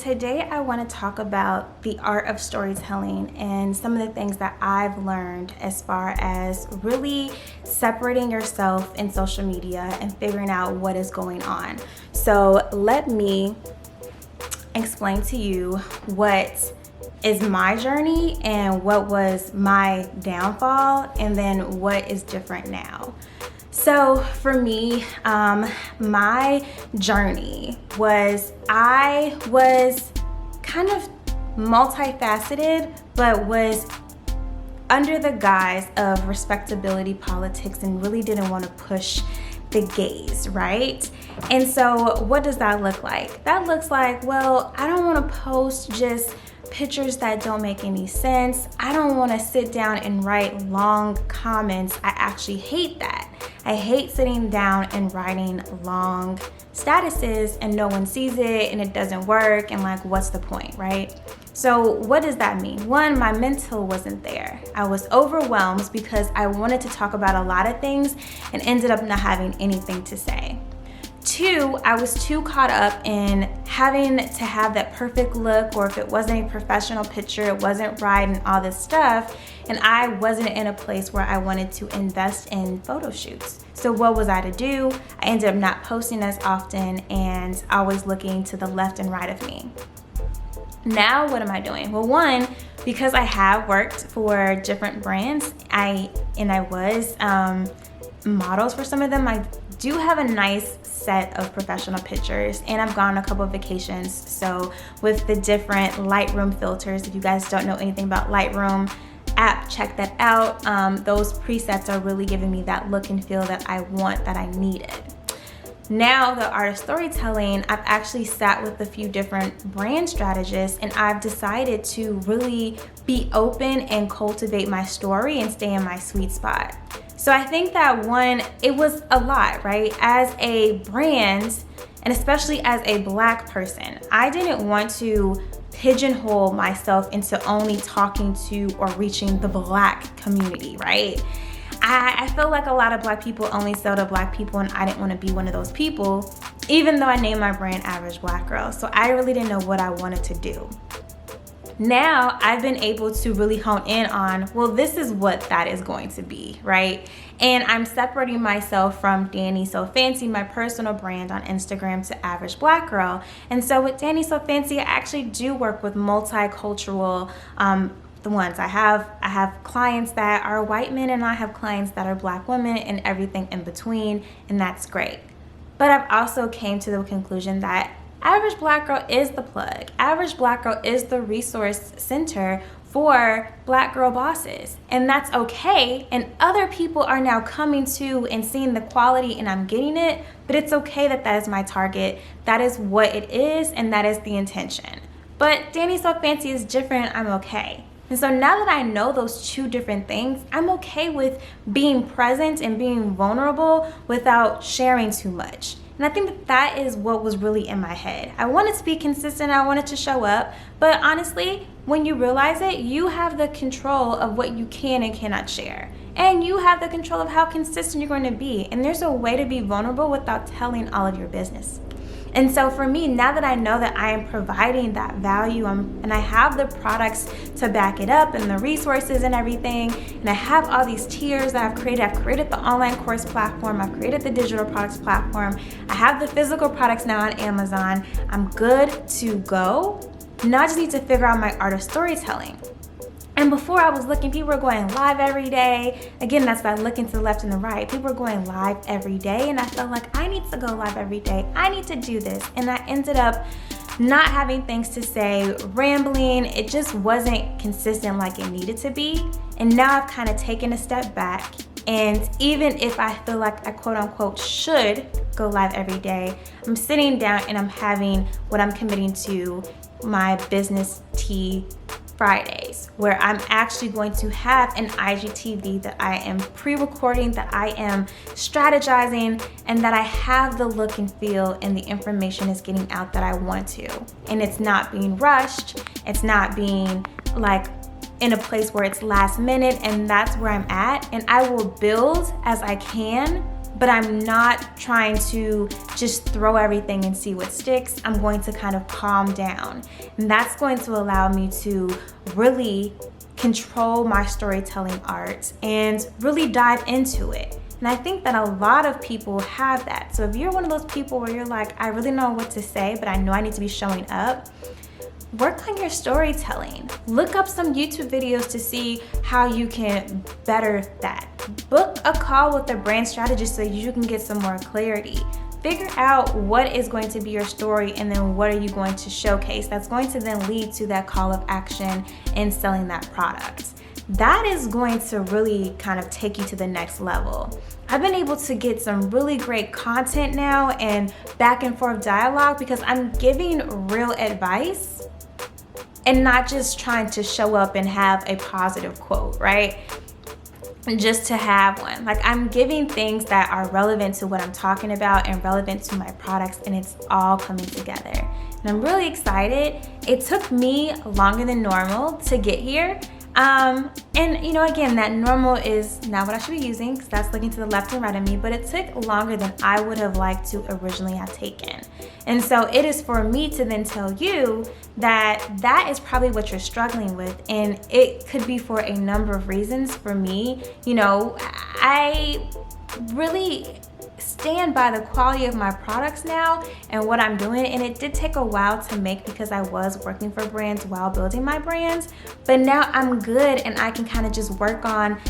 today I want to talk about the art of storytelling and some of the things that I've learned as far as really separating yourself in social media and figuring out what is going on. So let me explain to you what is my journey and what was my downfall, and then what is different now. So for me, my journey was, I was kind of multifaceted, but was under the guise of respectability politics and really didn't want to push the gaze, right? And so what does that look like? That looks like, well, I don't want to post just pictures that don't make any sense. I don't want to sit down and write long comments. I actually hate that. I hate sitting down and writing long statuses and no one sees it and it doesn't work, and like, what's the point, right? So what does that mean? One, my mental wasn't there. I was overwhelmed because I wanted to talk about a lot of things and ended up not having anything to say. Two, I was too caught up in having to have that perfect look, or if it wasn't a professional picture, it wasn't right and all this stuff. And I wasn't in a place where I wanted to invest in photo shoots. So what was I to do? I ended up not posting as often and always looking to the left and right of me. Now, what am I doing? Well, one, because I have worked for different brands, I was models for some of them. I do have a nice set of professional pictures, and I've gone on a couple of vacations. So with the different Lightroom filters, if you guys don't know anything about Lightroom app, check that out. Those presets are really giving me that look and feel that I want, that I needed. Now, the art of storytelling, I've actually sat with a few different brand strategists, and I've decided to really be open and cultivate my story and stay in my sweet spot. So I think that one, it was a lot, right? As a brand, and especially as a Black person, I didn't want to pigeonhole myself into only talking to or reaching the Black community, right? I feel like a lot of Black people only sell to Black people, and I didn't want to be one of those people, even though I named my brand Average Black Girl. So I really didn't know what I wanted to do. Now I've been able to really hone in on, well, this is what that is going to be, right? And I'm separating myself from Danny So Fancy, my personal brand on Instagram, to Average Black Girl. And so with Danny So Fancy, I actually do work with multicultural the ones. I have clients that are white men, and I have clients that are Black women, and everything in between, and that's great. But I've also came to the conclusion that Average Black Girl is the plug. Average Black Girl is the resource center for Black girl bosses, and that's okay. And other people are now coming to and seeing the quality, and I'm getting it, but it's okay that that is my target. That is what it is, and that is the intention. But Danny So Fancy is different, I'm okay. And so now that I know those two different things, I'm okay with being present and being vulnerable without sharing too much. And I think that that is what was really in my head. I wanted to be consistent, I wanted to show up, but honestly, when you realize it, you have the control of what you can and cannot share. And you have the control of how consistent you're going to be. And there's a way to be vulnerable without telling all of your business. And so for me, now that I know that I am providing that value, and I have the products to back it up and the resources and everything, and I have all these tiers that I've created the online course platform, I've created the digital products platform, I have the physical products now on Amazon, I'm good to go. Now I just need to figure out my art of storytelling. And before I was looking, people were going live every day. Again, that's that looking to the left and the right. People were going live every day, and I felt like I need to go live every day. I need to do this. And I ended up not having things to say, rambling. It just wasn't consistent like it needed to be. And now I've kind of taken a step back. And even if I feel like I quote unquote should go live every day, I'm sitting down and I'm having what I'm committing to my business tea Fridays, where I'm actually going to have an IGTV that I am pre-recording, that I am strategizing, and that I have the look and feel, and the information is getting out that I want to. And it's not being rushed, it's not being like in a place where it's last minute, and that's where I'm at. And I will build as I can, but I'm not trying to just throw everything and see what sticks. I'm going to kind of calm down. And that's going to allow me to really control my storytelling art and really dive into it. And I think that a lot of people have that. So if you're one of those people where you're like, I really know what to say, but I know I need to be showing up, work on your storytelling. Look up some YouTube videos to see how you can better that. Book a call with a brand strategist so you can get some more clarity. Figure out what is going to be your story and then what are you going to showcase that's going to then lead to that call of action in selling that product. That is going to really kind of take you to the next level. I've been able to get some really great content now and back and forth dialogue because I'm giving real advice and not just trying to show up and have a positive quote, right? And just to have one. Like, I'm giving things that are relevant to what I'm talking about and relevant to my products, and it's all coming together. And I'm really excited. It took me longer than normal to get here. And you know, again, that normal is not what I should be using because that's looking to the left and right of me, but it took longer than I would have liked to originally have taken. And so it is for me to then tell you that that is probably what you're struggling with. And it could be for a number of reasons. For me, you know, I really stand by the quality of my products now and what I'm doing, and it did take a while to make because I was working for brands while building my brands, but now I'm good and I can kind of just work on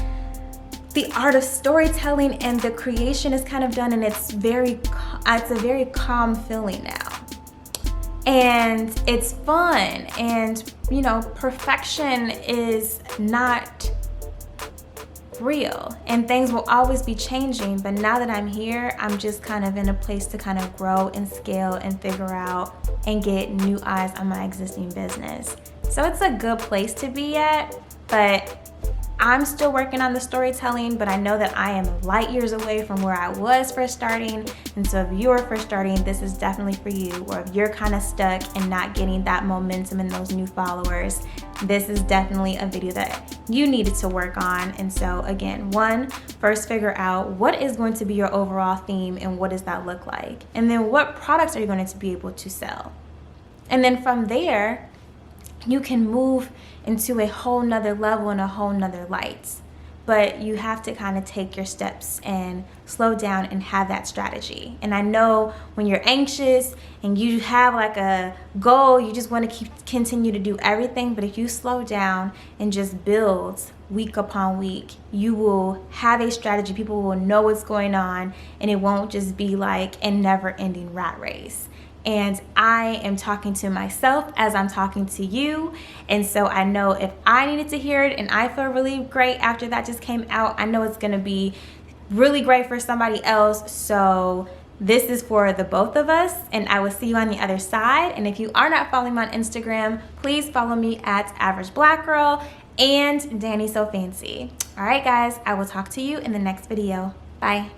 the art of storytelling, and the creation is kind of done, and it's a very calm feeling now, and it's fun. And you know, perfection is not real and things will always be changing, but now that I'm here, I'm just kind of in a place to kind of grow and scale and figure out and get new eyes on my existing business. So it's a good place to be at, but I'm still working on the storytelling, but I know that I am light years away from where I was first starting. And so if you're first starting, this is definitely for you. Or if you're kind of stuck and not getting that momentum and those new followers, this is definitely a video that you needed to work on. And so again, first figure out what is going to be your overall theme and what does that look like? And then what products are you going to be able to sell? And then from there, you can move into a whole nother level and a whole nother light. But you have to kind of take your steps and slow down and have that strategy. And I know when you're anxious and you have like a goal, you just want to continue to do everything. But if you slow down and just build week upon week, you will have a strategy. People will know what's going on, and it won't just be like a never-ending rat race. And I am talking to myself as I'm talking to you. And so I know if I needed to hear it and I feel really great after that just came out, I know it's going to be really great for somebody else. So this is for the both of us, and I will see you on the other side. And if you are not following me on Instagram, please follow me at Average Black Girl and Danny So Fancy. All right, guys, I will talk to you in the next video. Bye.